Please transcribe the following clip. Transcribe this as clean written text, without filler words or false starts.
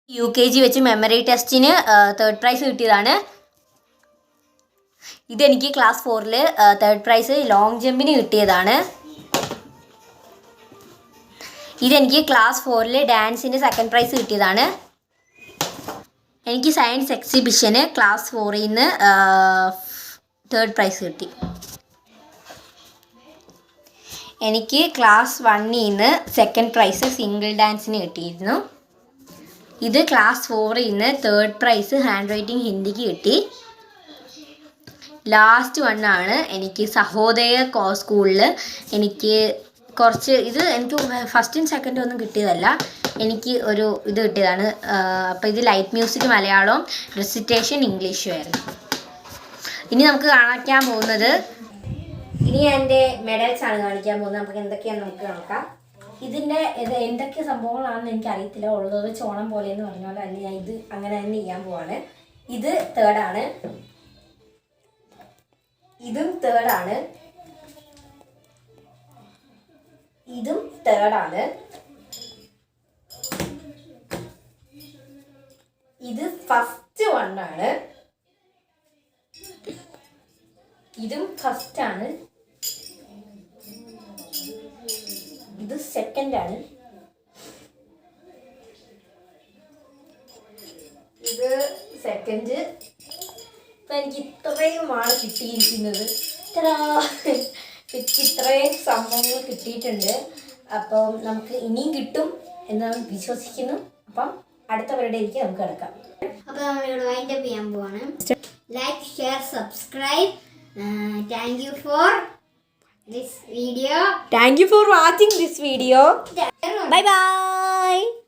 UKG വെച്ച് memory ടെസ്റ്റിന് 3rd price കിട്ടിയതാണ്. ഇതെനിക്ക് ക്ലാസ് 4 3rd പ്രൈസ് ലോങ് ജമ്പിന് കിട്ടിയതാണ്. ഇതെനിക്ക് ക്ലാസ് 4 ഡാൻസിന് 2nd പ്രൈസ് കിട്ടിയതാണ്. എനിക്ക് സയൻസ് എക്സിബിഷന് ക്ലാസ് 4 നിന്ന് 3rd പ്രൈസ് കിട്ടി. എനിക്ക് ക്ലാസ് 1 നിന്ന് 2nd പ്രൈസ് സിംഗിൾ ഡാൻസിന് കിട്ടിയിരുന്നു. ഇത് ക്ലാസ് 4 നിന്ന് 3rd പ്രൈസ് ഹാൻഡ് റൈറ്റിംഗ് ഹിന്ദിക്ക് കിട്ടി. ലാസ്റ്റ് വണ്ണാണ് എനിക്ക് സഹോദയ സ്കൂളിൽ എനിക്ക് കുറച്ച് ഇത് എനിക്ക് ഫസ്റ്റും സെക്കൻഡും ഒന്നും കിട്ടിയതല്ല, എനിക്ക് ഒരു ഇത് കിട്ടിയതാണ്. അപ്പോൾ ഇത് ലൈറ്റ് മ്യൂസിക് മലയാളവും റെസിറ്റേഷൻ ഇംഗ്ലീഷും ആയിരുന്നു. ഇനി നമുക്ക് കാണിക്കാൻ പോകുന്നത്, ഇനി എൻ്റെ മെഡൽസാണ് കാണിക്കാൻ പോകുന്നത്. നമുക്ക് എന്തൊക്കെയാണെന്ന് നമുക്ക് നോക്കാം. ഇതിൻ്റെ എന്തൊക്കെ സംഭവങ്ങളാണെന്ന് എനിക്ക് അറിയത്തില്ല, ഉള്ളത് വെച്ച് ഓണം പോലെ എന്ന് പറഞ്ഞ പോലെ തന്നെ ഞാൻ ഇത് അങ്ങനെ തന്നെ ചെയ്യാൻ പോവാണ്. ഇത് 3rd ആണ്, ഇതും 3rd ആണ്, ഇതും 3rd ആണ്, ഇത് ഫസ്റ്റ് വണ്ണാണ്, ഇതും ഫസ്റ്റ് ആണ്, ഇത് 2nd ആണ്, ഇത് 2nd. ഇപ്പം എനിക്ക് ഇത്രയുമാണ് കിട്ടിയിരിക്കുന്നത്. ഇത്രയും സംഭവങ്ങൾ കിട്ടിയിട്ടുണ്ട്. അപ്പം നമുക്ക് ഇനിയും കിട്ടും എന്ന് വിശ്വസിക്കുന്നു. അപ്പം അടുത്ത പരിപാടിയിലേക്ക് നമുക്ക് കിടക്കാം. അപ്പോൾ നമ്മളിവിടെ വൈൻഡപ്പ് ചെയ്യാൻ പോവാണ്. Like, share, subscribe. Thank you for this video. Thank you for watching this video. Bye bye.